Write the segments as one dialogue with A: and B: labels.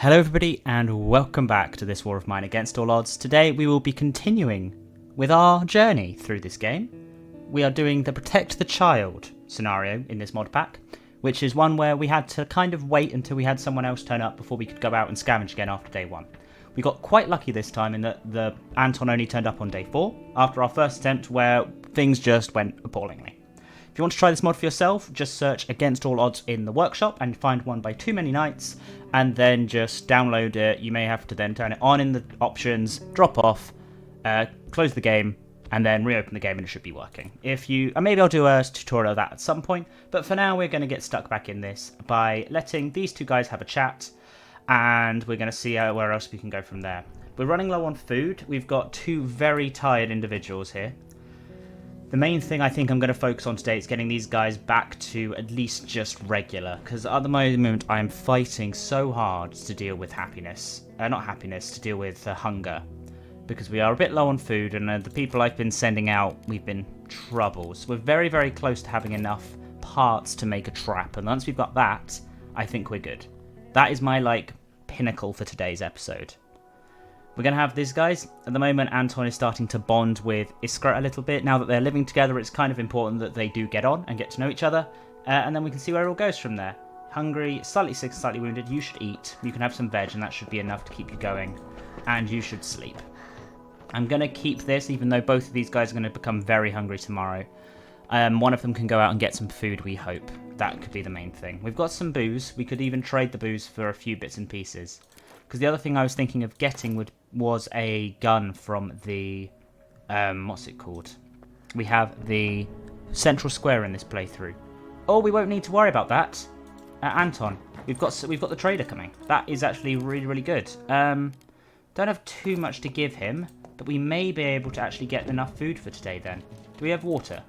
A: Hello everybody and welcome back to this war of mine against all odds. Today we will be continuing with our journey through this game. We are doing the Protect the Child scenario in this mod pack, which is one where we had to kind of wait until we had someone else turn up before we could go out and scavenge again after day 1. We got quite lucky this time in that the Anton only turned up on day 4 after our first attempt where things just went appallingly. If you want to try this mod for yourself, just search Against All Odds in the workshop and find one by Too Many Nights, and then just download it. You may have to then turn it on in the options, drop off, close the game, and then reopen the game and it should be working. Maybe I'll do a tutorial of that at some point, but for now we're going to get stuck back in this by letting these two guys have a chat, and we're going to see where else we can go from there. We're running low on food. We've got two very tired individuals here. The main thing I think I'm going to focus on today is getting these guys back to at least just regular, because at the moment I'm fighting so hard to deal with to deal with hunger, because we are a bit low on food, and the people I've been sending out, we've been troubles. We're very, very close to having enough parts to make a trap, and once we've got that, I think we're good. That is my, pinnacle for today's episode. We're going to have these guys. At the moment, Anton is starting to bond with Iskra a little bit. Now that they're living together, it's kind of important that they do get on and get to know each other. And then we can see where it all goes from there. Hungry, slightly sick, slightly wounded. You should eat. You can have some veg, and that should be enough to keep you going. And you should sleep. I'm going to keep this, even though both of these guys are going to become very hungry tomorrow. One of them can go out and get some food, we hope. That could be the main thing. We've got some booze. We could even trade the booze for a few bits and pieces. Because the other thing I was thinking of getting was a gun from the... what's it called? We have the central square in this playthrough. Oh, we won't need to worry about that. Anton, we've got the trader coming. That is actually really, really good. Don't have too much to give him, but we may be able to actually get enough food for today then. Do we have water?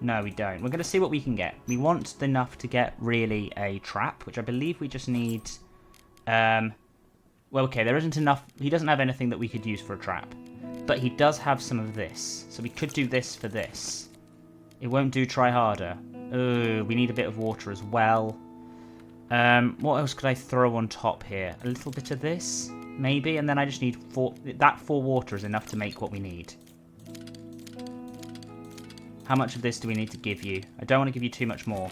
A: No, we don't. We're going to see what we can get. We want enough to get really a trap, which I believe we just need... Well, okay, there isn't enough. He doesn't have anything that we could use for a trap. But he does have some of this. So we could do this for this. It won't do try harder. Oh, we need a bit of water as well. What else could I throw on top here? A little bit of this, maybe? And then I just need 4... That 4 water is enough to make what we need. How much of this do we need to give you? I don't want to give you too much more.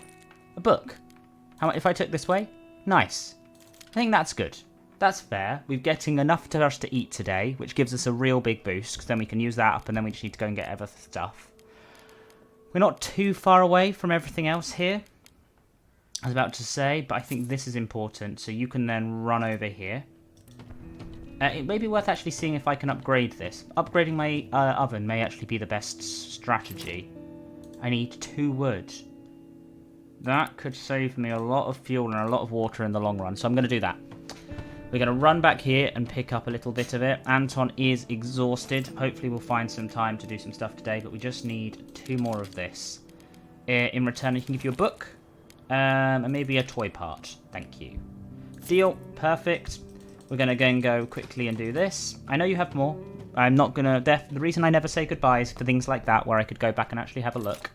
A: A book. If I took this way? Nice. I think that's good. That's fair. We're getting enough for us to eat today, which gives us a real big boost, because then we can use that up, and then we just need to go and get other stuff. We're not too far away from everything else here, I was about to say, but I think this is important, so you can then run over here. It may be worth actually seeing if I can upgrade this. Upgrading my oven may actually be the best strategy. I need 2 wood. That could save me a lot of fuel and a lot of water in the long run, so I'm going to do that. We're going to run back here and pick up a little bit of it. Anton is exhausted. Hopefully we'll find some time to do some stuff today, but we just need 2 more of this. In return, he can give you a book and maybe a toy part. Thank you. Deal. Perfect. We're going to go quickly and do this. I know you have more. I'm not going to... The reason I never say goodbye is for things like that, where I could go back and actually have a look.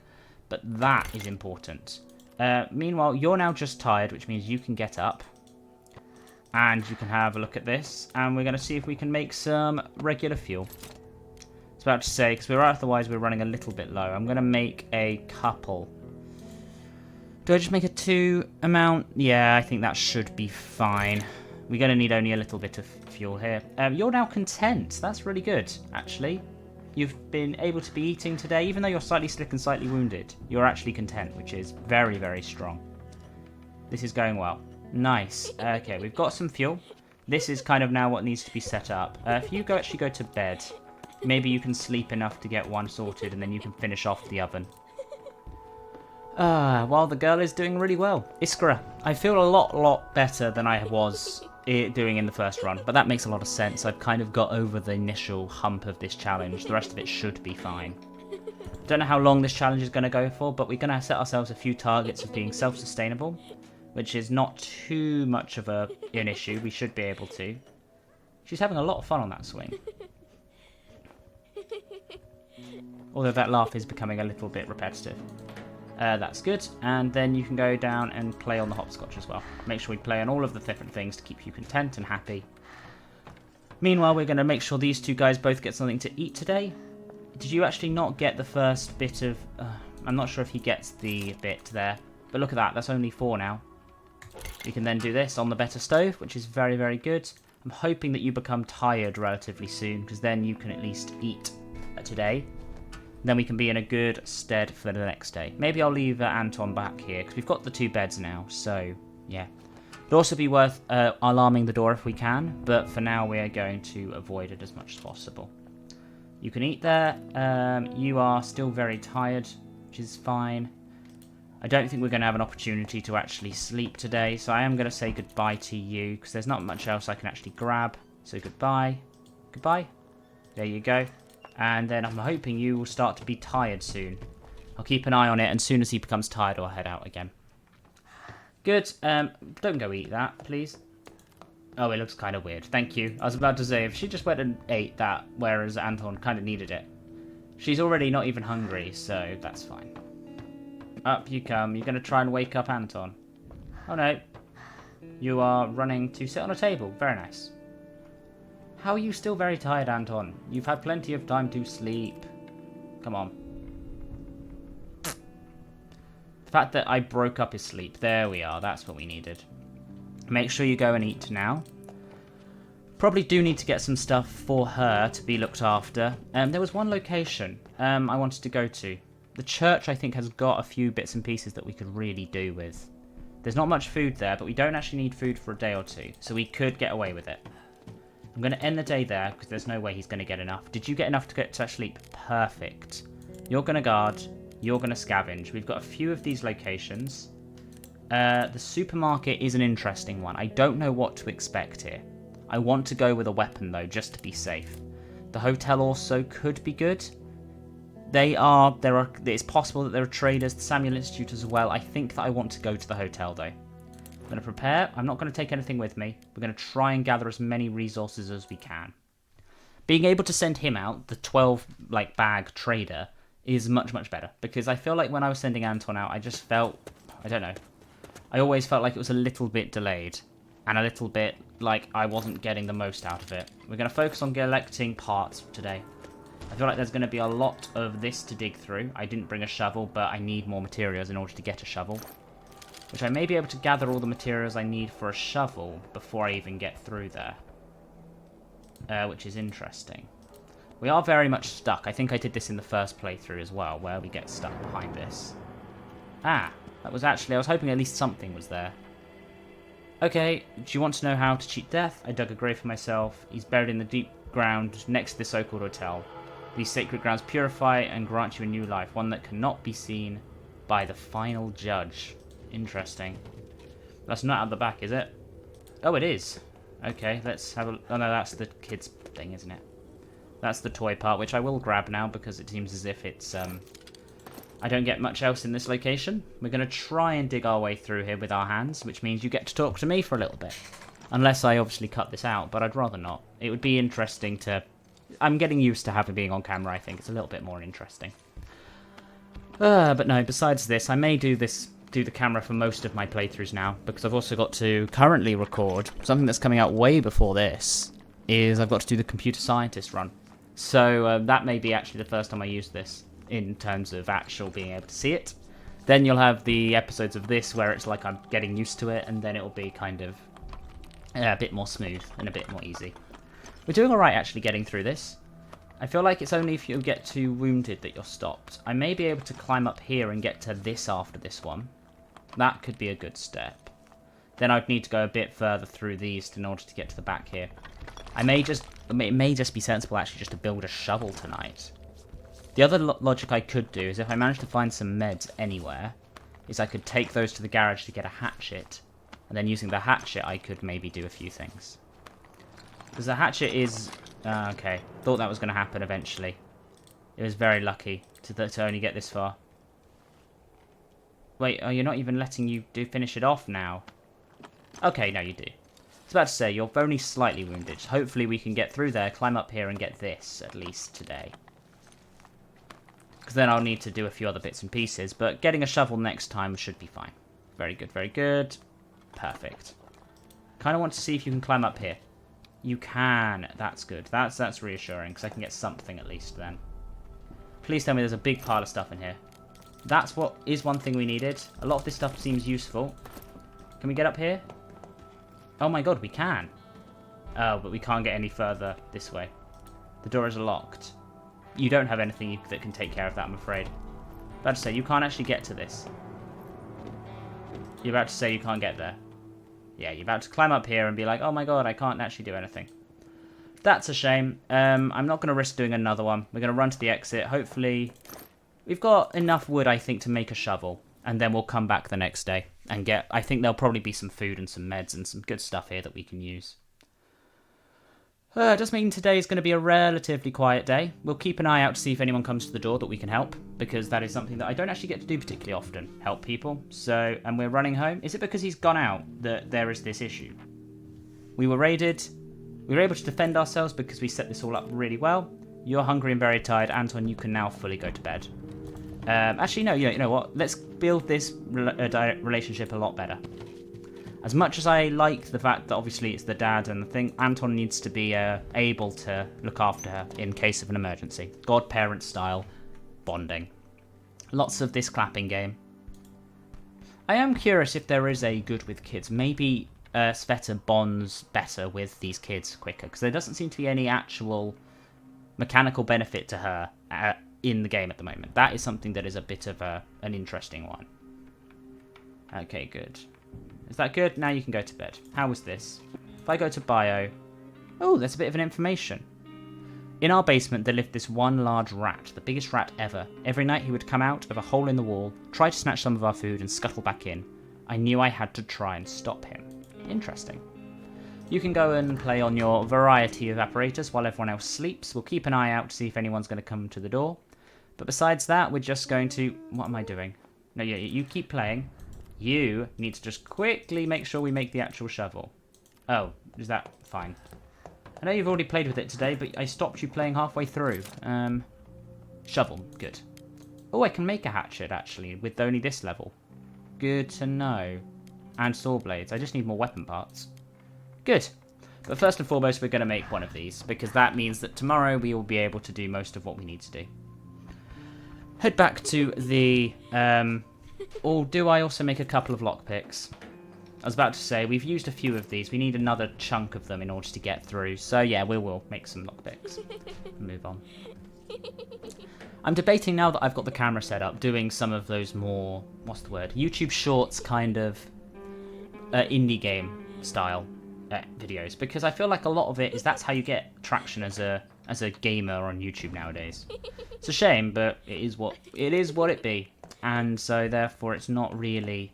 A: But that is important. Meanwhile, you're now just tired, which means you can get up. And you can have a look at this, and we're going to see if we can make some regular fuel. I was about to say, because otherwise we're running a little bit low. I'm going to make a couple. Do I just make a 2 amount? Yeah, I think that should be fine. We're going to need only a little bit of fuel here. You're now content. That's really good, actually. You've been able to be eating today, even though you're slightly sick and slightly wounded. You're actually content, which is very, very strong. This is going well. Nice. Okay, we've got some fuel. This is kind of now what needs to be set up. If you actually go to bed, maybe you can sleep enough to get one sorted, and then you can finish off the oven. While the girl is doing really well. Iskra, I feel a lot better than I was doing in the first run, but that makes a lot of sense. I've kind of got over the initial hump of this challenge. The rest of it should be fine. Don't know how long this challenge is going to go for, but we're going to set ourselves a few targets of being self-sustainable, which is not too much of an issue. We should be able to. She's having a lot of fun on that swing. Although that laugh is becoming a little bit repetitive. That's good. And then you can go down and play on the hopscotch as well. Make sure we play on all of the different things to keep you content and happy. Meanwhile, we're going to make sure these two guys both get something to eat today. Did you actually not get the first bit of... I'm not sure if he gets the bit there. But look at that. That's only 4 now. You can then do this on the better stove, which is very, very good. I'm hoping that you become tired relatively soon, because then you can at least eat today. Then we can be in a good stead for the next day. Maybe I'll leave Anton back here, because we've got the 2 beds now, so yeah. It'd also be worth alarming the door if we can, but for now we are going to avoid it as much as possible. You can eat there. You are still very tired, which is fine. I don't think we're going to have an opportunity to actually sleep today, so I am going to say goodbye to you, because there's not much else I can actually grab. So goodbye. Goodbye. There you go. And then I'm hoping you will start to be tired soon. I'll keep an eye on it, and as soon as he becomes tired, I'll head out again. Good. Don't go eat that, please. Oh, it looks kind of weird. Thank you. I was about to say, if she just went and ate that, whereas Anton kind of needed it. She's already not even hungry, so that's fine. Up you come. You're going to try and wake up Anton. Oh, no. You are running to sit on a table. Very nice. How are you still very tired, Anton? You've had plenty of time to sleep. Come on. The fact that I broke up his sleep. There we are. That's what we needed. Make sure you go and eat now. Probably do need to get some stuff for her to be looked after. There was one location I wanted to go to. The church, I think, has got a few bits and pieces that we could really do with. There's not much food there, but we don't actually need food for a day or 2, so we could get away with it. I'm going to end the day there, because there's no way he's going to get enough. Did you get enough to get to sleep? Perfect. You're going to guard. You're going to scavenge. We've got a few of these locations. The supermarket is an interesting one. I don't know what to expect here. I want to go with a weapon, though, just to be safe. The hotel also could be good. It's possible that there are traders, the Samuel Institute as well. I think that I want to go to the hotel, though. I'm going to prepare. I'm not going to take anything with me. We're going to try and gather as many resources as we can. Being able to send him out, the 12 bag trader, is much, much better. Because I feel like when I was sending Anton out, I just felt, I don't know. I always felt like it was a little bit delayed. And a little bit like I wasn't getting the most out of it. We're going to focus on collecting parts today. I feel like there's going to be a lot of this to dig through. I didn't bring a shovel, but I need more materials in order to get a shovel. Which I may be able to gather all the materials I need for a shovel before I even get through there. Which is interesting. We are very much stuck. I think I did this in the first playthrough as well, where we get stuck behind this. Ah, that was actually... I was hoping at least something was there. Okay, do you want to know how to cheat death? I dug a grave for myself. He's buried in the deep ground next to the so-called hotel. These sacred grounds purify and grant you a new life, one that cannot be seen by the final judge. Interesting. That's not at the back, is it? Oh, it is. Okay, let's have a... Oh, no, that's the kids' thing, isn't it? That's the toy part, which I will grab now because it seems as if it's... I don't get much else in this location. We're going to try and dig our way through here with our hands, which means you get to talk to me for a little bit. Unless I obviously cut this out, but I'd rather not. It would be interesting to... I'm getting used to having being on camera, I think. It's a little bit more interesting. But no, besides this, I may do the camera for most of my playthroughs now, because I've also got to currently record something that's coming out way before this, is I've got to do the computer scientist run. So that may be actually the first time I use this, in terms of actual being able to see it. Then you'll have the episodes of this where it's like I'm getting used to it, and then it'll be kind of a bit more smooth and a bit more easy. We're doing alright actually getting through this. I feel like it's only if you get too wounded that you're stopped. I may be able to climb up here and get to this after this one. That could be a good step. Then I'd need to go a bit further through these in order to get to the back here. It may just be sensible actually just to build a shovel tonight. The other logic I could do is if I manage to find some meds anywhere, is I could take those to the garage to get a hatchet, and then using the hatchet I could maybe do a few things. Because the hatchet is... okay, thought that was going to happen eventually. It was very lucky to only get this far. Wait, oh, you're not even letting you finish it off now. Okay, no you do. I was about to say, you're only slightly wounded. Hopefully we can get through there, climb up here and get this, at least today. because then I'll need to do a few other bits and pieces. But getting a shovel next time should be fine. Very good, very good. Perfect. Kind of want to see if you can climb up here. You can. That's good. That's reassuring, because I can get something at least then. Please tell me there's a big pile of stuff in here. That's what is one thing we needed. A lot of this stuff seems useful. Can we get up here? Oh my god, we can. Oh, but we can't get any further this way. The door is locked. You don't have anything that can take care of that, I'm afraid. About to say, you can't actually get to this. You're about to say you can't get there. Yeah, you're about to climb up here and be like, oh my god, I can't actually do anything. That's a shame. I'm not going to risk doing another one. We're going to run to the exit. Hopefully, we've got enough wood, I think, to make a shovel. And then we'll come back the next day and get... I think there'll probably be some food and some meds and some good stuff here that we can use. Does mean today is going to be a relatively quiet day. We'll keep an eye out to see if anyone comes to the door that we can help, because that is something that I don't actually get to do particularly often, help people. So, and we're running home. Is it because he's gone out that there is this issue? We were raided. We were able to defend ourselves because we set this all up really well. You're hungry and very tired. Anton, you can now fully go to bed. Actually, no, you know what? Let's build this relationship a lot better. As much as I like the fact that obviously it's the dad and the thing, Anton needs to be able to look after her in case of an emergency. Godparent style bonding. Lots of this clapping game. I am curious if there is a good with kids. Maybe Sveta bonds better with these kids quicker, because there doesn't seem to be any actual mechanical benefit to her in the game at the moment. That is something that is a bit of an interesting one. Okay, good. Is that good? Now you can go to bed. How was this? If I go to bio... Oh, there's a bit of an information. In our basement, there lived this one large rat, the biggest rat ever. Every night he would come out of a hole in the wall, try to snatch some of our food and scuttle back in. I knew I had to try and stop him. Interesting. You can go and play on your variety of apparatus while everyone else sleeps. We'll keep an eye out to see if anyone's going to come to the door. But besides that, we're just going to... What am I doing? No, you keep playing. You need to just quickly make sure we make the actual shovel. Oh, is that fine? I know you've already played with it today, but I stopped you playing halfway through. Shovel, good. Oh, I can make a hatchet, actually, with only this level. Good to know. And saw blades. I just need more weapon parts. Good. But first and foremost, we're going to make one of these, because that means that tomorrow we will be able to do most of what we need to do. Head back to the... Or do I also make a couple of lockpicks? I was about to say, we've used a few of these. We need another chunk of them in order to get through. So yeah, we will make some lockpicks. Move on. I'm debating now that I've got the camera set up, doing some of those more, what's the word? YouTube Shorts kind of indie game style videos. Because I feel like a lot of it is that's how you get traction as a gamer on YouTube nowadays. It's a shame, but it is what it be. And so therefore it's not really...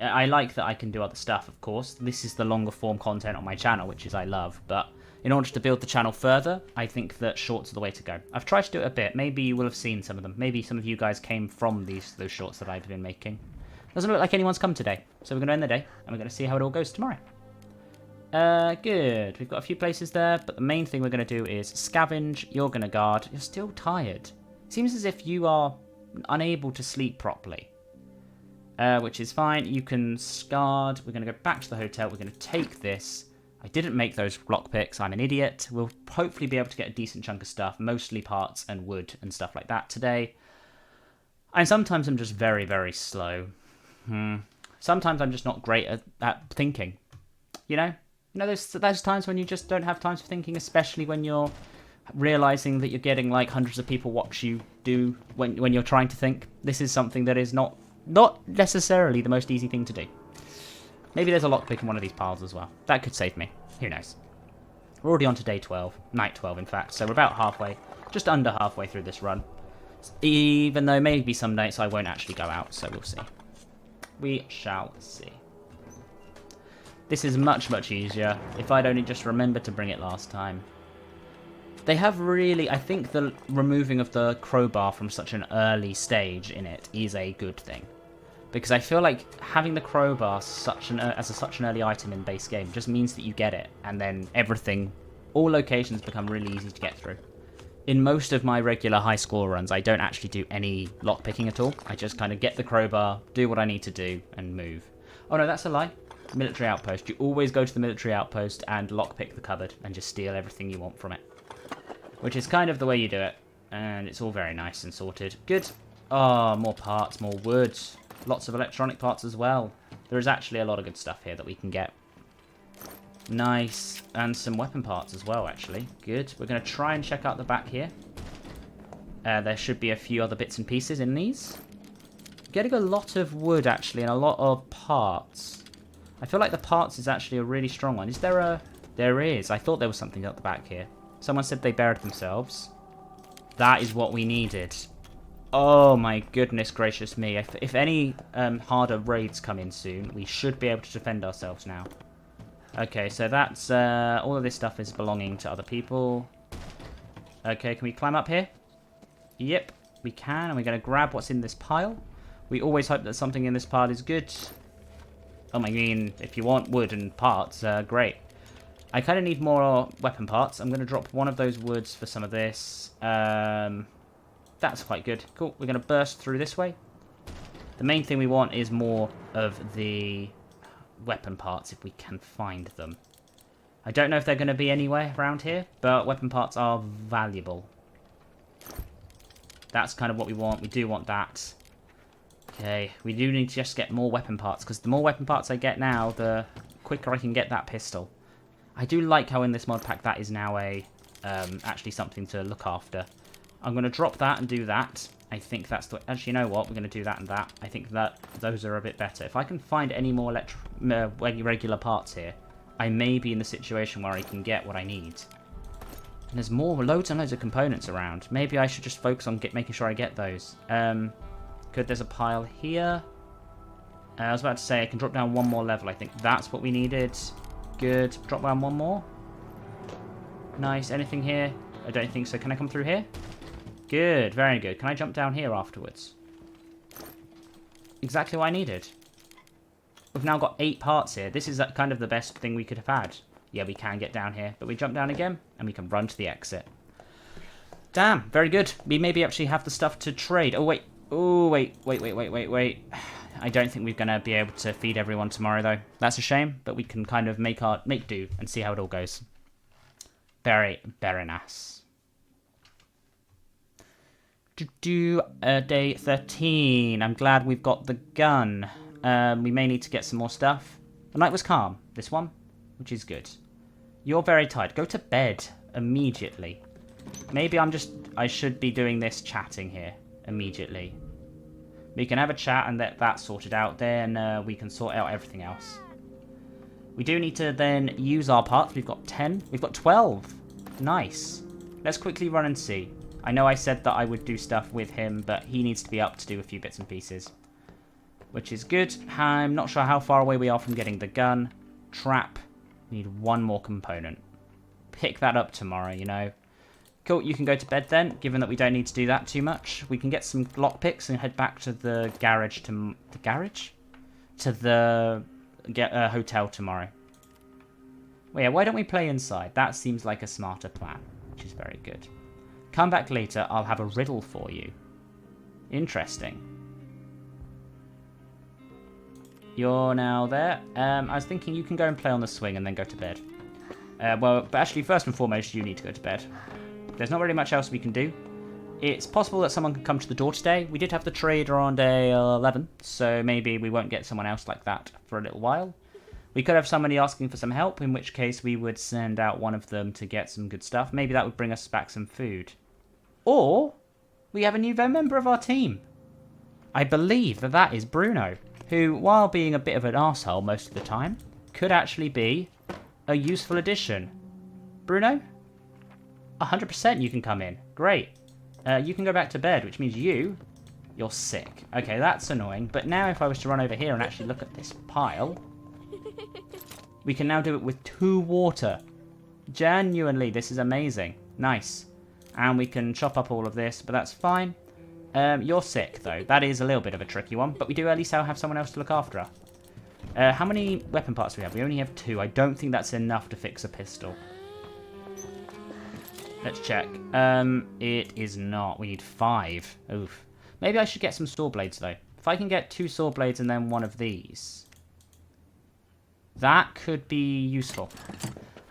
A: I like that I can do other stuff, of course. This is the longer form content on my channel, which is I love. But in order to build the channel further, I think that shorts are the way to go. I've tried to do it a bit. Maybe you will have seen some of them. Maybe some of you guys came from those shorts that I've been making. Doesn't look like anyone's come today. So we're going to end the day, and we're going to see how it all goes tomorrow. Good. We've got a few places there, but the main thing we're going to do is scavenge. You're going to guard. You're still tired. Seems as if you are unable to sleep properly. Which is fine. You can guard. We're going to go back to the hotel. We're going to take this. I didn't make those lockpicks. I'm an idiot. We'll hopefully be able to get a decent chunk of stuff, mostly parts and wood and stuff like that today. And sometimes I'm just very, very slow. Sometimes I'm just not great at thinking. You know, there's times when you just don't have time for thinking, especially when you're realizing that you're getting like hundreds of people watch you do when you're trying to think. This is something that is not necessarily the most easy thing to do. Maybe there's a lockpick in one of these piles as well. That could save me. Who knows? We're already on to day 12. Night 12, in fact. So we're about halfway, just under halfway through this run. Even though maybe some nights I won't actually go out, so we'll see. We shall see. This is much, much easier if I'd only just remembered to bring it last time. They have really... I think the removing of the crowbar from such an early stage in it is a good thing. Because I feel like having the crowbar as such an early item in the base game just means that you get it. And then everything, all locations become really easy to get through. in most of my regular high score runs, I don't actually do any lockpicking at all. I just kind of get the crowbar, do what I need to do, and move. Oh no, that's a lie. Military outpost. You always go to the military outpost and lockpick the cupboard and just steal everything you want from it. Which is kind of the way you do it. And it's all very nice and sorted. Good. Oh, more parts, more wood. Lots of electronic parts as well. There is actually a lot of good stuff here that we can get. Nice. And some weapon parts as well, actually. Good. We're going to try and check out the back here. There should be a few other bits and pieces in these. Getting a lot of wood, actually, and a lot of parts. I feel like the parts is actually a really strong one. Is there a... There is. I thought there was something at the back here. Someone said they buried themselves. That is what we needed. Oh my goodness gracious me. If any harder raids come in soon, we should be able to defend ourselves now. Okay, so that's... all of this stuff is belonging to other people. Okay, can we climb up here? Yep, we can. And we're going to grab what's in this pile. We always hope that something in this pile is good. Oh, I mean, if you want wood and parts, great. I kind of need more weapon parts. I'm going to drop one of those woods for some of this. That's quite good. Cool. We're going to burst through this way. The main thing we want is more of the weapon parts if we can find them. I don't know if they're going to be anywhere around here, but weapon parts are valuable. That's kind of what we want. We do want that. Okay, we do need to just get more weapon parts, because the more weapon parts I get now, the quicker I can get that pistol. I do like how in this mod pack that is now a actually something to look after. I'm going to drop that and do that. I think that's the... Actually, you know what? We're going to do that and that. I think that those are a bit better. If I can find any more regular parts here, I may be in the situation where I can get what I need. And there's more, loads and loads of components around. Maybe I should just focus on making sure I get those. Good, there's a pile here. I was about to say I can drop down one more level. I think that's what we needed. Good. Drop down one more. Nice. Anything here? I don't think so. Can I come through here? Good. Very good. Can I jump down here afterwards? Exactly what I needed. We've now got 8 parts here. This is kind of the best thing we could have had. Yeah, we can get down here. But we jump down again, and we can run to the exit. Damn. Very good. We maybe actually have the stuff to trade. Oh, wait. Oh, wait. I don't think we're going to be able to feed everyone tomorrow, though. That's a shame, but we can kind of make do and see how it all goes. Very nice. Day 13. I'm glad we've got the gun. We may need to get some more stuff. The night was calm, this one, which is good. You're very tired. Go to bed immediately. Maybe I should be doing this chatting here immediately. We can have a chat and get that sorted out, then we can sort out everything else. We do need to then use our parts. We've got 10. We've got 12. Nice. Let's quickly run and see. I know I said that I would do stuff with him, but he needs to be up to do a few bits and pieces. Which is good. I'm not sure how far away we are from getting the gun. Trap. We need one more component. Pick that up tomorrow, you know. Cool, you can go to bed then, given that we don't need to do that too much. We can get some lockpicks and head back to the garage to the hotel tomorrow. Well, yeah, why don't we play inside? That seems like a smarter plan, which is very good. Come back later, I'll have a riddle for you. Interesting. You're now there. I was thinking you can go and play on the swing and then go to bed. But actually, first and foremost, you need to go to bed. There's not really much else we can do. It's possible that someone could come to the door today. We did have the trader on day 11, so maybe we won't get someone else like that for a little while. We could have somebody asking for some help, in which case we would send out one of them to get some good stuff. Maybe that would bring us back some food. Or we have a new member of our team. I believe that is Bruno, who, while being a bit of an arsehole most of the time, could actually be a useful addition. Bruno? 100% you can come in. Great. You can go back to bed, which means you're sick. Okay, that's annoying. But now if I was to run over here and actually look at this pile, we can now do it with 2 water. Genuinely, this is amazing. Nice. And we can chop up all of this, but that's fine. You're sick, though. That is a little bit of a tricky one, but we do at least have someone else to look after her. How many weapon parts do we have? We only have 2. I don't think that's enough to fix a pistol. Let's check. It is not. We need 5. Oof. Maybe I should get some saw blades, though. If I can get 2 saw blades and then one of these, that could be useful.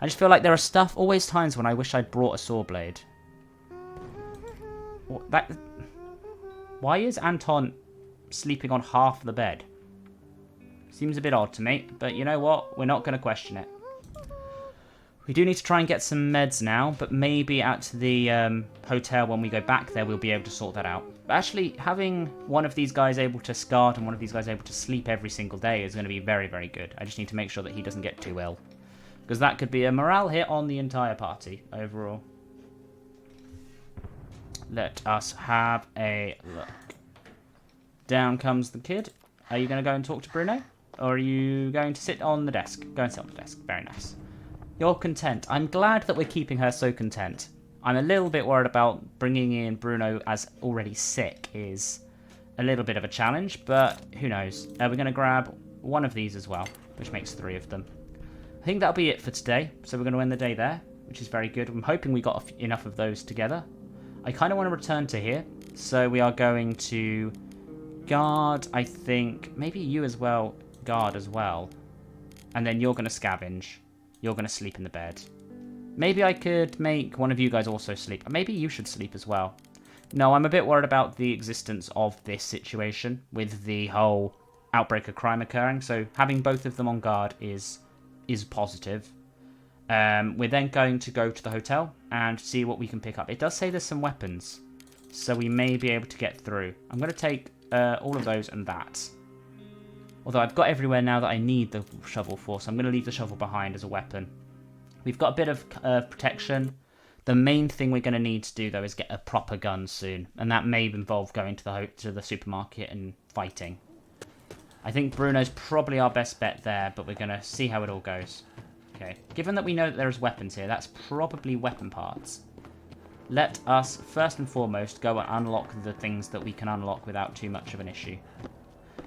A: I just feel like there are always times when I wish I'd brought a saw blade. Why is Anton sleeping on half the bed? Seems a bit odd to me, but you know what? We're not going to question it. We do need to try and get some meds now, but maybe at the hotel when we go back there, we'll be able to sort that out. But actually, having one of these guys able to guard and one of these guys able to sleep every single day is going to be very, very good. I just need to make sure that he doesn't get too ill, because that could be a morale hit on the entire party overall. Let us have a look. Down comes the kid. Are you going to go and talk to Bruno? Or are you going to sit on the desk? Go and sit on the desk. Very nice. You're content. I'm glad that we're keeping her so content. I'm a little bit worried about bringing in Bruno as already sick is a little bit of a challenge, but who knows. We're going to grab one of these as well, which makes 3 of them. I think that'll be it for today, so we're going to end the day there, which is very good. I'm hoping we got enough of those together. I kind of want to return to here, so we are going to guard, I think, maybe you as well, guard as well, and then you're going to scavenge. You're going to sleep in the bed. Maybe I could make one of you guys also sleep. Maybe you should sleep as well. No, I'm a bit worried about the existence of this situation with the whole outbreak of crime occurring, so having both of them on guard is positive. We're then going to go to the hotel and see what we can pick up. It does say there's some weapons, so we may be able to get through. I'm going to take all of those and that. Although I've got everywhere now that I need the shovel for, so I'm going to leave the shovel behind as a weapon. We've got a bit of protection. The main thing we're going to need to do, though, is get a proper gun soon. And that may involve going to the supermarket and fighting. I think Bruno's probably our best bet there, but we're going to see how it all goes. Okay, given that we know that there's weapons here, that's probably weapon parts. Let us, first and foremost, go and unlock the things that we can unlock without too much of an issue.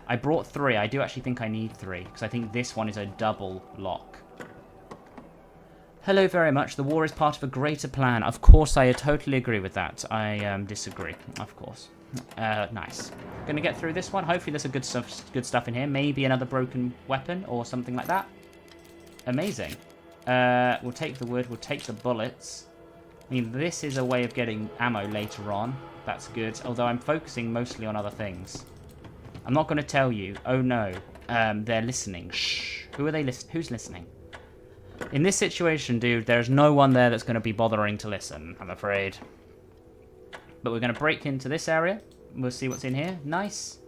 A: I brought 3. I do actually think I need 3, because I think this one is a double lock. Hello very much. The war is part of a greater plan. Of course, I totally agree with that. I disagree, of course. Nice. Gonna get through this one. Hopefully there's some good stuff in here. Maybe another broken weapon or something like that. Amazing. We'll take the wood. We'll take the bullets. I mean, this is a way of getting ammo later on. That's good. Although I'm focusing mostly on other things. I'm not going to tell you. Oh no. They're listening. Shh. Who are they listening? Who's listening? In this situation, dude, there's no one there that's going to be bothering to listen, I'm afraid. But we're going to break into this area. We'll see what's in here. Nice.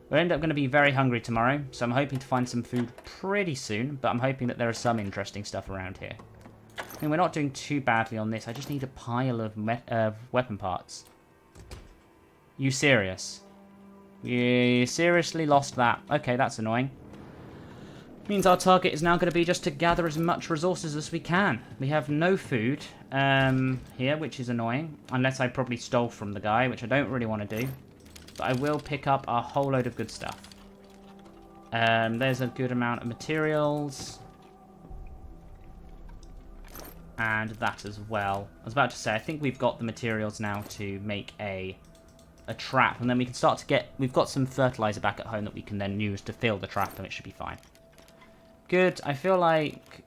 A: We'll end up going to be very hungry tomorrow, so I'm hoping to find some food pretty soon, but I'm hoping that there is some interesting stuff around here. I mean, we're not doing too badly on this. I just need a pile of weapon parts. You serious? You seriously lost that. Okay, that's annoying. Means our target is now going to be just to gather as much resources as we can. We have no food here, which is annoying. Unless I probably stole from the guy, which I don't really want to do. But I will pick up a whole load of good stuff. There's a good amount of materials. And that as well. I was about to say, I think we've got the materials now to make a trap. And then we can start to get... We've got some fertilizer back at home that we can then use to fill the trap, and it should be fine. Good. I feel like...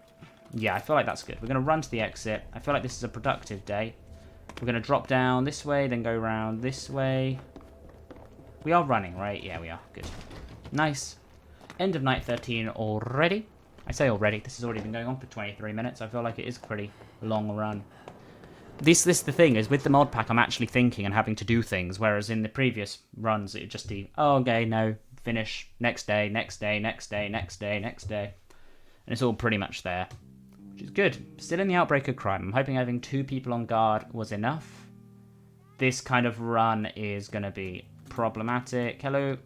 A: Yeah, I feel like that's good. We're going to run to the exit. I feel like this is a productive day. We're going to drop down this way, then go around this way. We are running, right? Yeah, we are. Good. Nice. End of night 13 already. I say already. This has already been going on for 23 minutes. I feel like it is a pretty long run. This the thing is, with the mod pack, I'm actually thinking and having to do things, whereas in the previous runs, it would just be, oh, okay, no, finish, next day, next day, next day, next day, next day. And it's all pretty much there, which is good. Still in the outbreak of crime. I'm hoping having 2 people on guard was enough. This kind of run is going to be problematic. Hello.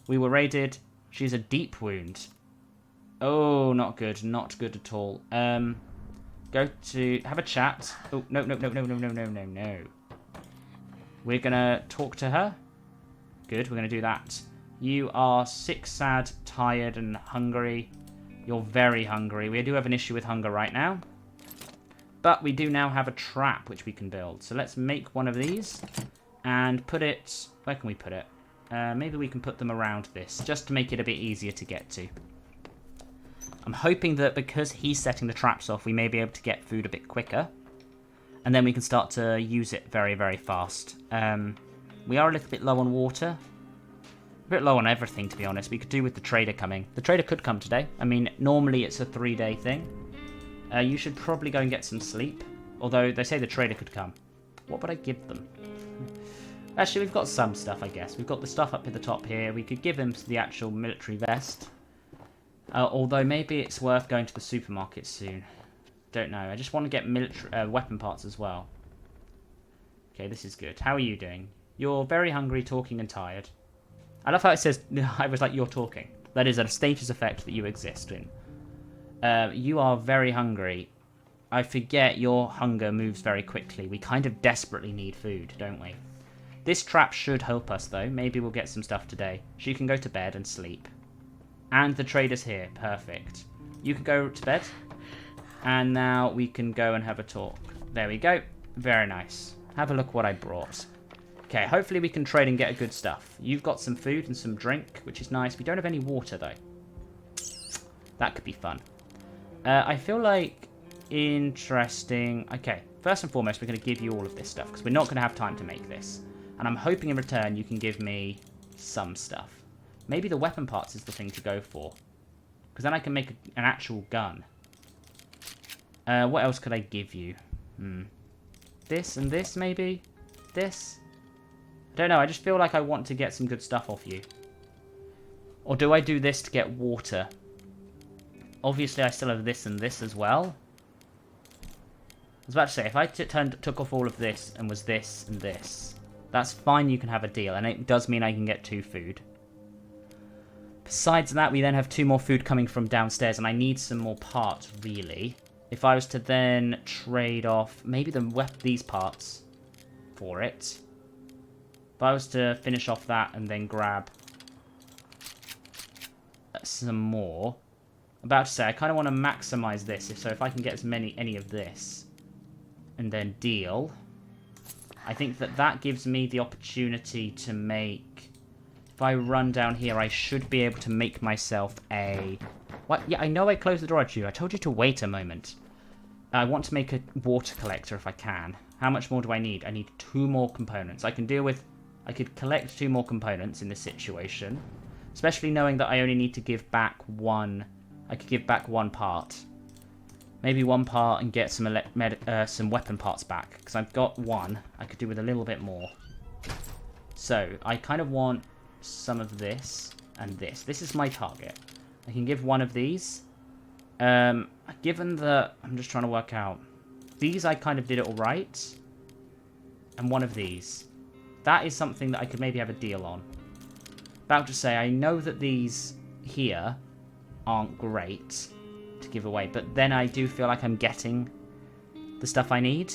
A: We were raided. She's a deep wound. Oh, not good. Not good at all. Go to... Have a chat. Oh, no, no, no, no, no, no, no, no, no. We're going to talk to her. Good, we're going to do that. You are sick, sad, tired, and hungry. You're very hungry. We do have an issue with hunger right now. But we do now have a trap which we can build. So let's make one of these and put it... Where can we put it? Maybe we can put them around this, just to make it a bit easier to get to. I'm hoping that because he's setting the traps off, we may be able to get food a bit quicker. And then we can start to use it very, very fast. We are a little bit low on water. A bit low on everything, to be honest. We could do with the trader coming. The trader could come today. I mean, normally it's a 3-day thing. You should probably go and get some sleep. Although, they say the trader could come. What would I give them? Actually, we've got some stuff, I guess. We've got the stuff up at the top here. We could give him the actual military vest. Although, maybe it's worth going to the supermarket soon. Don't know. I just want to get military weapon parts as well. Okay, this is good. How are you doing? You're very hungry, talking, and tired. I love how it says, I was like, you're talking. That is a status effect that you exist in. You are very hungry. I forget your hunger moves very quickly. We kind of desperately need food, don't we? This trap should help us, though. Maybe we'll get some stuff today. She can go to bed and sleep. And the trader's here. Perfect. You can go to bed. And now we can go and have a talk. There we go. Very nice. Have a look what I brought. Okay, hopefully we can trade and get good stuff. You've got some food and some drink, which is nice. We don't have any water, though. That could be fun. I feel like... Interesting. Okay, first and foremost, we're going to give you all of this stuff, because we're not going to have time to make this. And I'm hoping in return you can give me some stuff. Maybe the weapon parts is the thing to go for. Because then I can make an actual gun. What else could I give you? This and this, maybe? This? I don't know, I just feel like I want to get some good stuff off you. Or do I do this to get water? Obviously, I still have this and this as well. I was about to say, if I took off all of this and was this and this, that's fine, you can have a deal. And it does mean I can get 2 food. Besides that, we then have 2 more food coming from downstairs, and I need some more parts, really. If I was to then trade off maybe these parts for it. If I was to finish off that and then grab some more. I'm about to say, I kind of want to maximize this. So if I can get any of this and then deal, I think that gives me the opportunity to make... If I run down here, I should be able to make myself a... What? Yeah, I know I closed the door at you. I told you to wait a moment. I want to make a water collector if I can. How much more do I need? I need 2 more components. I can deal with... I could collect 2 more components in this situation. Especially knowing that I only need to give back 1... I could give back 1 part. Maybe 1 part and get some weapon parts back. Because I've got 1. I could do with a little bit more. So, I kind of want some of this and this. This is my target. I can give 1 of these. Given that... I'm just trying to work out. These I kind of did it alright. And 1 of these. That is something that I could maybe have a deal on. About to say, I know that these here aren't great to give away, but then I do feel like I'm getting the stuff I need.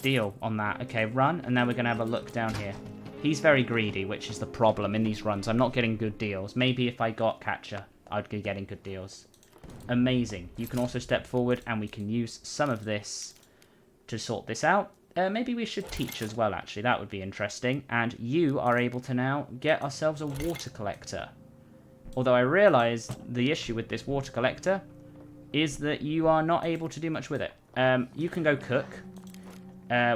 A: Deal on that. Okay, run, and then we're going to have a look down here. He's very greedy, which is the problem in these runs. I'm not getting good deals. Maybe if I got Catcher, I'd be getting good deals. Amazing. You can also step forward, and we can use some of this to sort this out. Maybe we should teach as well, actually. That would be interesting. And you are able to now get ourselves a water collector. Although I realise the issue with this water collector is that you are not able to do much with it. You can go cook.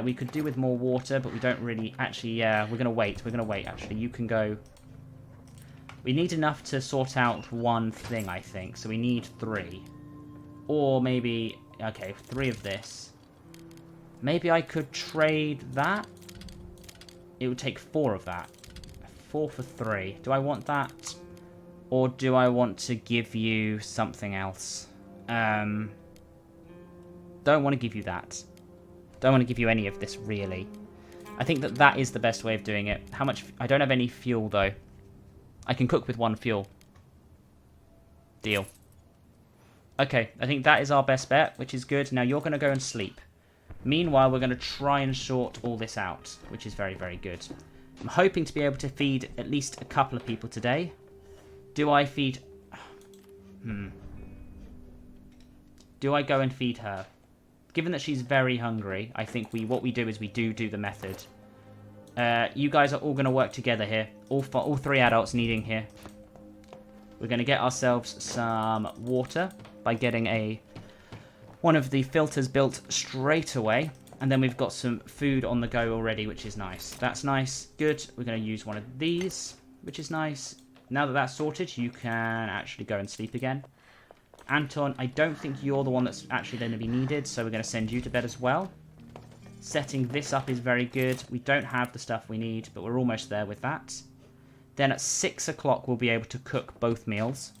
A: We could do with more water, but we don't really... Actually, yeah, we're going to wait. We're going to wait, actually. You can go... We need enough to sort out 1 thing, I think. So we need 3. Or maybe... Okay, 3 of this. Maybe I could trade that. It would take 4 of that. 4 for 3. Do I want that? Or do I want to give you something else? Don't want to give you that. Don't want to give you any of this, really. I think that is the best way of doing it. How much... I don't have any fuel, though. I can cook with 1 fuel. Deal. Okay, I think that is our best bet, which is good. Now you're going to go and sleep. Meanwhile, we're going to try and sort all this out, which is very, very good. I'm hoping to be able to feed at least a couple of people today. Do I feed... Do I go and feed her? given that she's very hungry, I think what we do is we do the method. You guys are all going to work together here. All 3 adults needing here. We're going to get ourselves some water by getting one of the filters built straight away. And then we've got some food on the go already, which is nice. That's nice. Good. We're going to use one of these, which is nice. Now that that's sorted, you can actually go and sleep again. Anton, I don't think you're the one that's actually going to be needed, so we're going to send you to bed as well. Setting this up is very good. We don't have the stuff we need, but we're almost there with that. Then at 6 o'clock, we'll be able to cook both meals,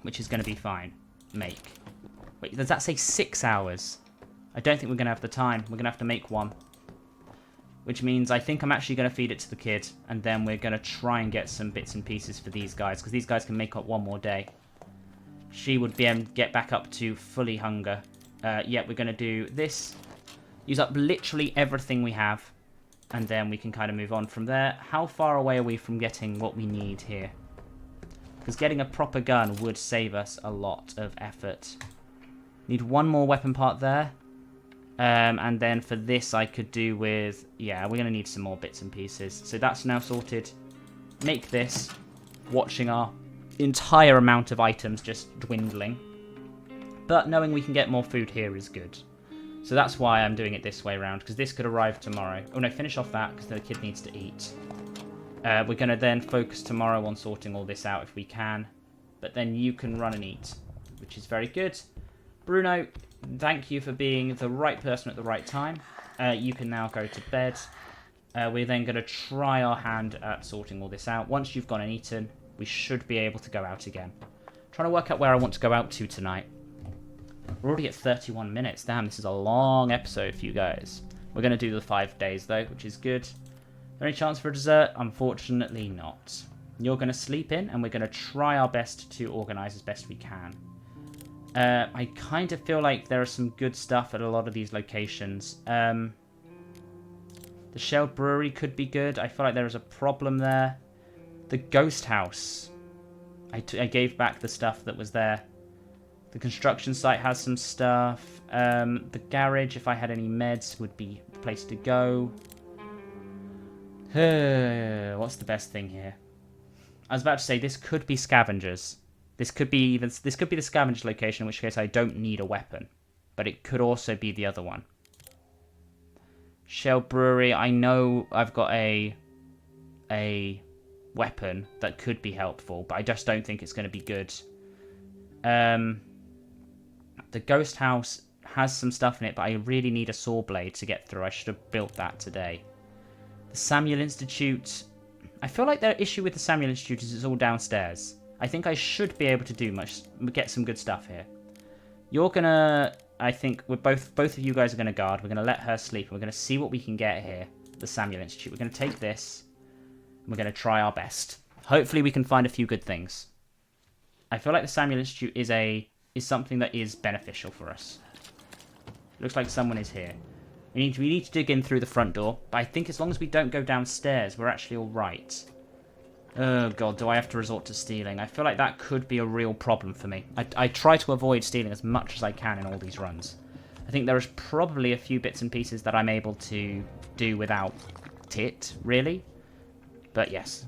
A: which is going to be fine. Make. Wait, does that say 6 hours? I don't think we're going to have the time. We're going to have to make one. Which means I think I'm actually going to feed it to the kid. And then we're going to try and get some bits and pieces for these guys. Because these guys can make up one more day. She would be able to get back up to fully hunger. Yeah, we're going to do this. Use up literally everything we have. And then we can kind of move on from there. How far away are we from getting what we need here? Because getting a proper gun would save us a lot of effort. Need one more weapon part there. And then for this I could do with... Yeah, we're going to need some more bits and pieces. So that's now sorted. Make this. Watching our entire amount of items just dwindling. But knowing we can get more food here is good. So that's why I'm doing it this way around. Because this could arrive tomorrow. Oh no, finish off that because the kid needs to eat. We're going to then focus tomorrow on sorting all this out if we can. But then you can run and eat. Which is very good. Bruno, thank you for being the right person at the right time. You can now go to bed. We're then going to try our hand at sorting all this out. Once you've gone and eaten, we should be able to go out again. Trying to work out where I want to go out to tonight. We're already at 31 minutes. Damn, this is a long episode for you guys. We're going to do the 5 days, though, which is good. Is there any chance for a dessert? Unfortunately not. You're going to sleep in, and we're going to try our best to organise as best we can. I kind of feel like there is some good stuff at a lot of these locations. The Shell Brewery could be good. I feel like there is a problem there. The Ghost House. I gave back the stuff that was there. The construction site has some stuff. The garage, if I had any meds, would be the place to go. What's the best thing here? I was about to say this could be scavengers. This could be the scavenger location, in which case I don't need a weapon. But it could also be the other one. Shell Brewery, I know I've got a weapon that could be helpful, but I just don't think it's going to be good. The Ghost House has some stuff in it, but I really need a saw blade to get through. I should have built that today. The Samuel Institute, I feel like the issue with the Samuel Institute is it's all downstairs. I think I should be able to get some good stuff here. You're gonna, I think, both of you guys are gonna guard. We're gonna let her sleep. We're gonna see what we can get here. The Samuel Institute. We're gonna take this. And we're gonna try our best. Hopefully, we can find a few good things. I feel like the Samuel Institute is something that is beneficial for us. Looks like someone is here. We need to dig in through the front door. But I think as long as we don't go downstairs, we're actually all right. Oh god, do I have to resort to stealing? I feel like that could be a real problem for me. I try to avoid stealing as much as I can in all these runs. I think there is probably a few bits and pieces that I'm able to do without it, really. But yes.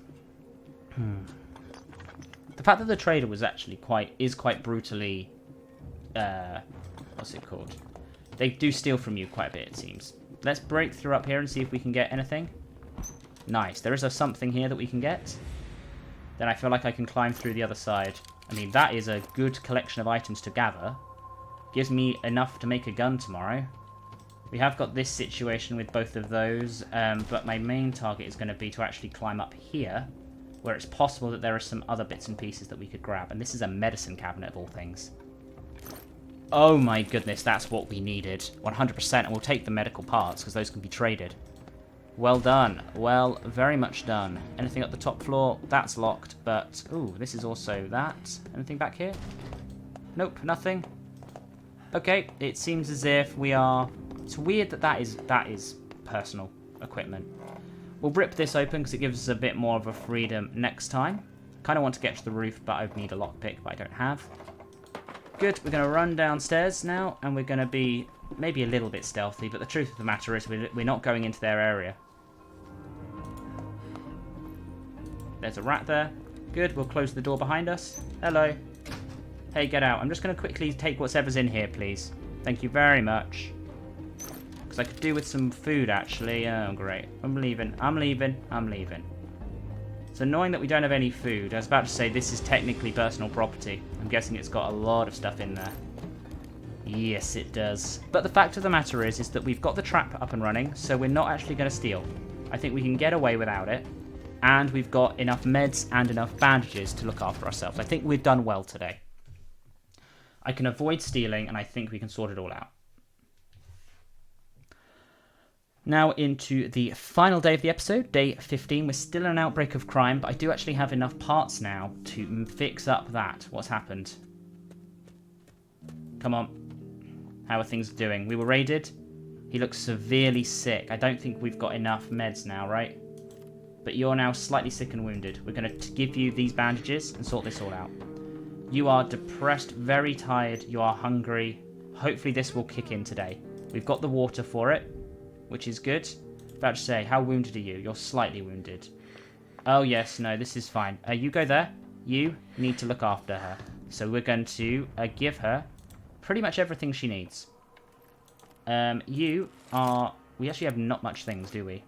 A: The fact that the trader was actually quite brutally... what's it called? They do steal from you quite a bit, it seems. Let's break through up here and see if we can get anything. Nice. There is something here that we can get. Then I feel like I can climb through the other side. I mean, that is a good collection of items to gather. Gives me enough to make a gun tomorrow. We have got this situation with both of those, but my main target is going to be to actually climb up here, where it's possible that there are some other bits and pieces that we could grab. And this is a medicine cabinet of all things. Oh my goodness, that's what we needed. 100%, and we'll take the medical parts, because those can be traded. Well done. Well, very much done. Anything up the top floor? That's locked, but... Ooh, this is also that. Anything back here? Nope, nothing. Okay, it seems as if we are... It's weird that is personal equipment. We'll rip this open because it gives us a bit more of a freedom next time. Kind of want to get to the roof, but I need a lockpick, but I don't have. Good, we're going to run downstairs now, and we're going to be maybe a little bit stealthy, but the truth of the matter is we're not going into their area. There's a rat there. Good, we'll close the door behind us. Hello. Hey, get out. I'm just going to quickly take whatever's in here, please. Thank you very much. Because I could do with some food, actually. Oh, great. I'm leaving. I'm leaving. I'm leaving. It's annoying that we don't have any food. I was about to say this is technically personal property. I'm guessing it's got a lot of stuff in there. Yes, it does. But the fact of the matter is that we've got the trap up and running, so we're not actually going to steal. I think we can get away without it. And we've got enough meds and enough bandages to look after ourselves. I think we've done well today. I can avoid stealing, and I think we can sort it all out. Now into the final day of the episode, day 15. We're still in an outbreak of crime, but I do actually have enough parts now to fix up that. What's happened? Come on. How are things doing? We were raided. He looks severely sick. I don't think we've got enough meds now, right? But you're now slightly sick and wounded. We're going to give you these bandages and sort this all out. You are depressed, very tired. You are hungry. Hopefully this will kick in today. We've got the water for it, which is good. About to say, how wounded are you? You're slightly wounded. Oh, yes. No, this is fine. You go there. You need to look after her. So we're going to give her pretty much everything she needs. You are... We actually have not much things, do we?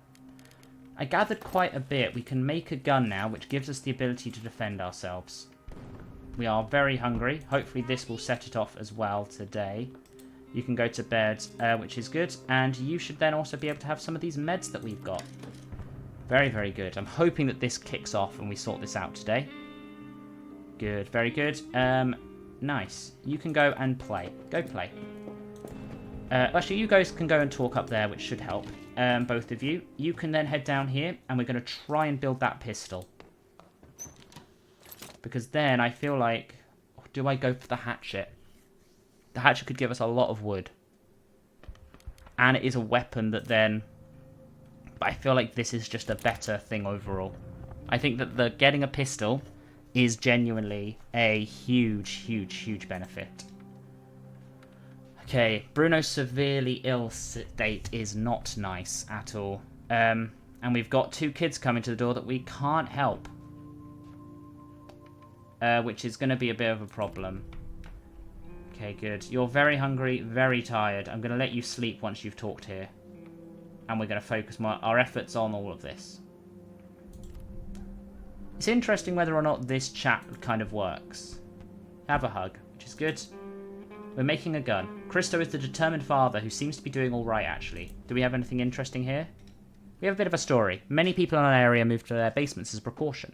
A: I gathered quite a bit. We can make a gun now, which gives us the ability to defend ourselves. We are very hungry. Hopefully this will set it off as well today. You can go to bed, which is good. And you should then also be able to have some of these meds that we've got. Very, very good. I'm hoping that this kicks off and we sort this out today. Good, very good. Nice. You can go and play. Go play. Actually, you guys can go and talk up there, which should help. Both of you. You can then head down here, and we're going to try and build that pistol. Because then I feel like... Do I go for the hatchet? The hatchet could give us a lot of wood. And it is a weapon that then... But I feel like this is just a better thing overall. I think that the getting a pistol is genuinely a huge, huge, huge benefit. Okay, Bruno's severely ill state is not nice at all. And we've got 2 kids coming to the door that we can't help. Which is going to be a bit of a problem. Okay, good. You're very hungry, very tired. I'm going to let you sleep once you've talked here. And we're going to focus our efforts on all of this. It's interesting whether or not this chat kind of works. Have a hug, which is good. We're making a gun. Christo is the determined father who seems to be doing all right, actually. Do we have anything interesting here? We have a bit of a story. Many people in our area moved to their basements as a precaution.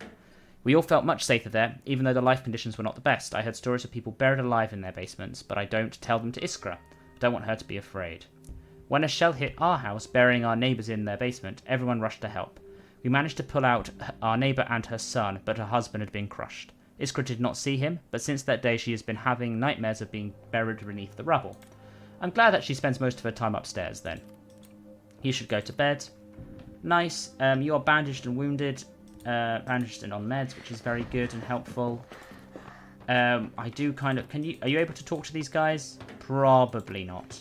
A: We all felt much safer there, even though the life conditions were not the best. I heard stories of people buried alive in their basements, but I don't tell them to Iskra. I don't want her to be afraid. When a shell hit our house, burying our neighbours in their basement, everyone rushed to help. We managed to pull out our neighbour and her son, but her husband had been crushed. Iskra did not see him, but since that day she has been having nightmares of being buried beneath the rubble. I'm glad that she spends most of her time upstairs then. You should go to bed. Nice. You are bandaged and wounded. Bandaged and on meds, which is very good and helpful. I do kind of... Are you able to talk to these guys? Probably not.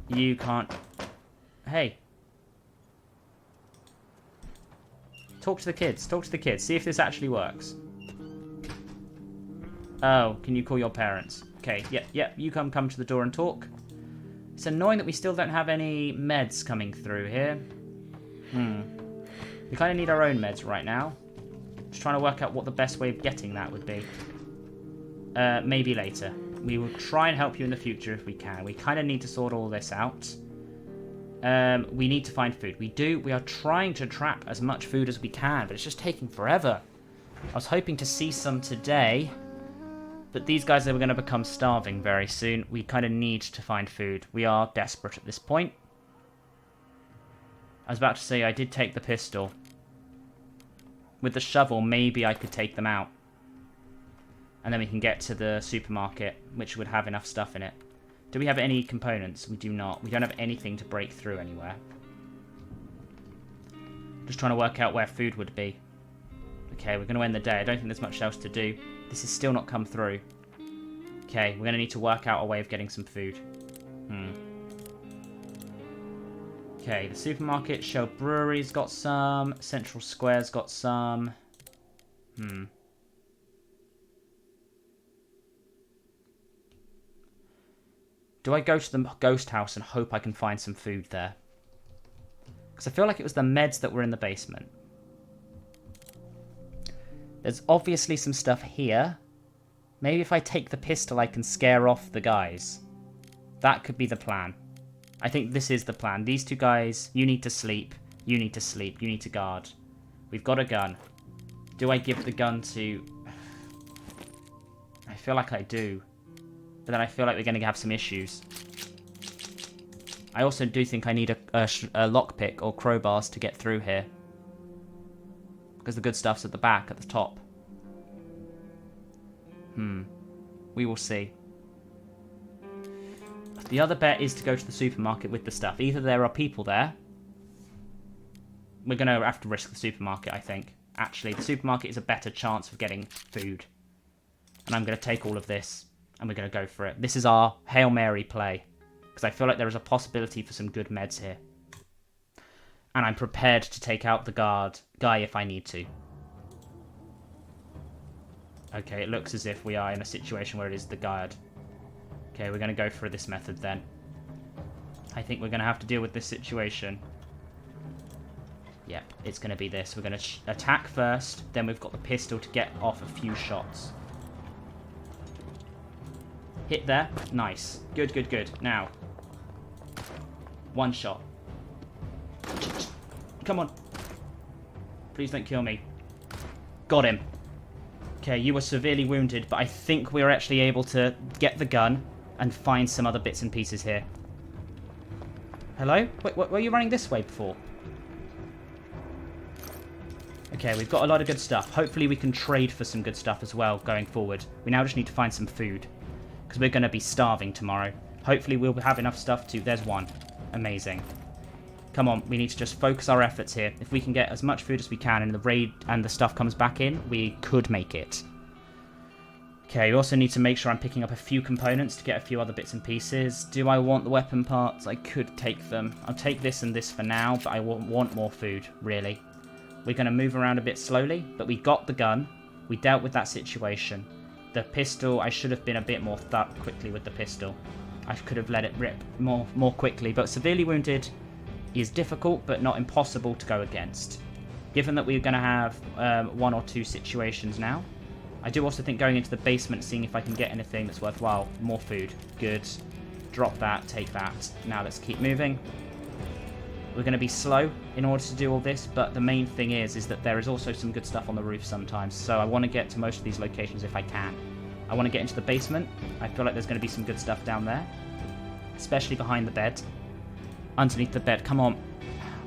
A: You can't... Hey. Talk to the kids. Talk to the kids. See if this actually works. Oh, can you call your parents? Okay, yeah. You come to the door and talk. It's annoying that we still don't have any meds coming through here. We kind of need our own meds right now. Just trying to work out what the best way of getting that would be. Maybe later. We will try and help you in the future if we can. We kind of need to sort all this out. We need to find food. We are trying to trap as much food as we can, but it's just taking forever. I was hoping to see some today, but these guys are going to become starving very soon. We kind of need to find food. We are desperate at this point. I was about to say I did take the pistol. With the shovel, maybe I could take them out. And then we can get to the supermarket, which would have enough stuff in it. Do we have any components? We do not. We don't have anything to break through anywhere. Just trying to work out where food would be. Okay, we're going to end the day. I don't think there's much else to do. This has still not come through. Okay, we're going to need to work out a way of getting some food. Okay, the supermarket, Shell Brewery's got some. Central Square's got some. Do I go to the ghost house and hope I can find some food there? Because I feel like it was the meds that were in the basement. There's obviously some stuff here. Maybe if I take the pistol, I can scare off the guys. That could be the plan. I think this is the plan. These two guys, you need to sleep. You need to sleep. You need to guard. We've got a gun. Do I give the gun to... I feel like I do. But then I feel like we're going to have some issues. I also do think I need a lockpick or crowbars to get through here. Because the good stuff's at the back, at the top. We will see. The other bet is to go to the supermarket with the stuff. Either there are people there. We're going to have to risk the supermarket, I think. Actually, the supermarket is a better chance of getting food. And I'm going to take all of this. And we're going to go for it. This is our Hail Mary play. Because I feel like there is a possibility for some good meds here. And I'm prepared to take out the guy if I need to. Okay, it looks as if we are in a situation where it is the guard. Okay, we're going to go for this method then. I think we're going to have to deal with this situation. Yep, it's going to be this. We're going to attack first, then we've got the pistol to get off a few shots. Hit there. Nice. Good, good, good. Now. One shot. Come on. Please don't kill me. Got him. Okay, you were severely wounded, but I think we're actually able to get the gun and find some other bits and pieces here. Hello? Wait, were you running this way before? Okay, we've got a lot of good stuff. Hopefully we can trade for some good stuff as well going forward. We now just need to find some food. Because we're going to be starving tomorrow. Hopefully we'll have enough stuff to... There's one. Amazing. Come on, we need to just focus our efforts here. If we can get as much food as we can and the raid and the stuff comes back in, we could make it. Okay, we also need to make sure I'm picking up a few components to get a few other bits and pieces. Do I want the weapon parts? I could take them. I'll take this and this for now, but I want more food, really. We're going to move around a bit slowly, but we got the gun. We dealt with that situation. The pistol, I should have been a bit more quickly with the pistol. I could have let it rip more quickly, but severely wounded is difficult, but not impossible to go against. Given that we're going to have one or two situations now, I do also think going into the basement, seeing if I can get anything that's worthwhile. More food. Good. Drop that, take that. Now let's keep moving. We're going to be slow in order to do all this, but the main thing is that there is also some good stuff on the roof sometimes, so I want to get to most of these locations if I can. I want to get into the basement. I feel like there's going to be some good stuff down there, especially behind the bed. Underneath the bed, come on.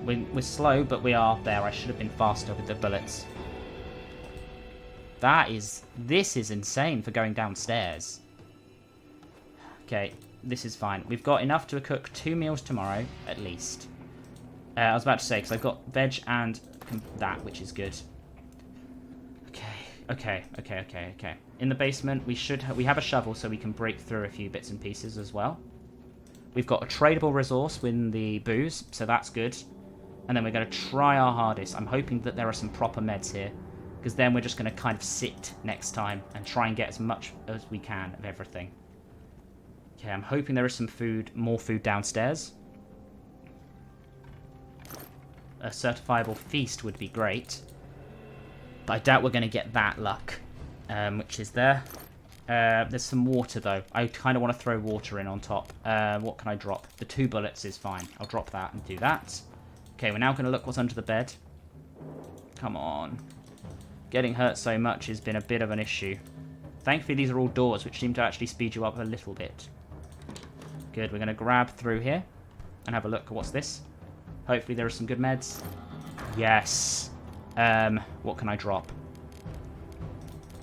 A: We're slow, but we are there. I should have been faster with the bullets. This is insane for going downstairs. Okay, this is fine. We've got enough to cook 2 meals tomorrow, at least. I was about to say, because I've got veg and that, which is good. Okay. In the basement, we have a shovel, so we can break through a few bits and pieces as well. We've got a tradable resource with the booze, so that's good. And then we're going to try our hardest. I'm hoping that there are some proper meds here, because then we're just going to kind of sit next time and try and get as much as we can of everything. Okay, I'm hoping there is some food, more food downstairs. A certifiable feast would be great. But I doubt we're going to get that luck, which is there. There's some water, though. I kind of want to throw water in on top. What can I drop? The 2 bullets is fine. I'll drop that and do that. Okay, we're now going to look what's under the bed. Come on. Getting hurt so much has been a bit of an issue. Thankfully, these are all doors, which seem to actually speed you up a little bit. Good, we're going to grab through here and have a look at what's this. Hopefully there are some good meds. Yes. What can I drop?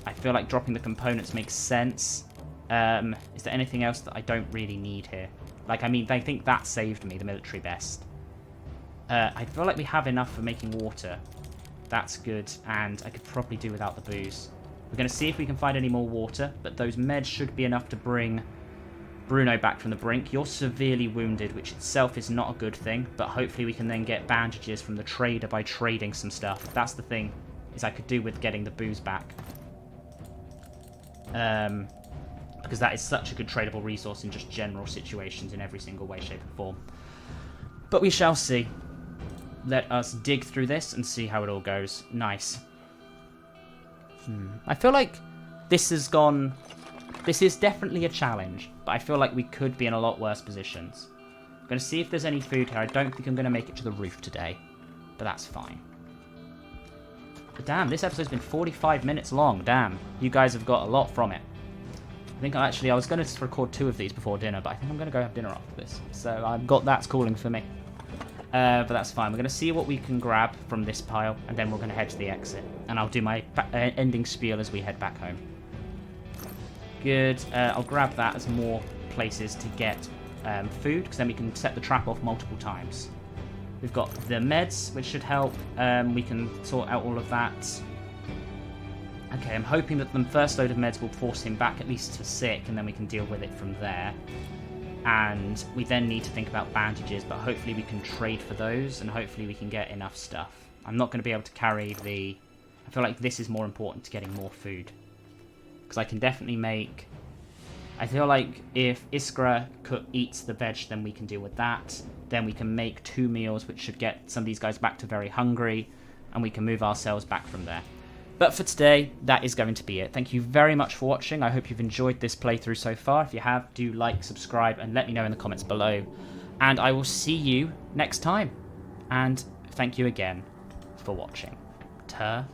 A: I feel like dropping the components makes sense. Is there anything else that I don't really need here? Like, I mean, I think that saved me, the military vest. I feel like we have enough for making water. That's good, and I could probably do without the booze. We're going to see if we can find any more water, but those meds should be enough to bring Bruno back from the brink. You're severely wounded, which itself is not a good thing, but hopefully we can then get bandages from the trader by trading some stuff. That's the thing, is I could do with getting the booze back. Because that is such a good tradable resource in just general situations in every single way, shape, and form. But we shall see. Let us dig through this and see how it all goes. Nice. I feel like this has gone... This is definitely a challenge, but I feel like we could be in a lot worse positions. I'm going to see if there's any food here. I don't think I'm going to make it to the roof today, but that's fine. But damn, this episode's been 45 minutes long. Damn, you guys have got a lot from it. I think I was going to record 2 of these before dinner, but I think I'm going to go have dinner after this. So I've got that's calling for me. But that's fine. We're going to see what we can grab from this pile, and then we're going to head to the exit. And I'll do my ending spiel as we head back home. Good. I'll grab that as more places to get food, because then we can set the trap off multiple times. We've got the meds, which should help. We can sort out all of that. Okay, I'm hoping that the first load of meds will force him back at least to sick, and then we can deal with it from there. And we then need to think about bandages, but hopefully we can trade for those, and hopefully we can get enough stuff. I'm not going to be able to carry the... I feel like this is more important to getting more food. Because I can definitely make... I feel like if Iskra eats the veg, then we can deal with that. Then we can make 2 meals, which should get some of these guys back to very hungry, and we can move ourselves back from there. But for today, that is going to be it. Thank you very much for watching. I hope you've enjoyed this playthrough so far. If you have, do like, subscribe, and let me know in the comments below. And I will see you next time. And thank you again for watching. Ta.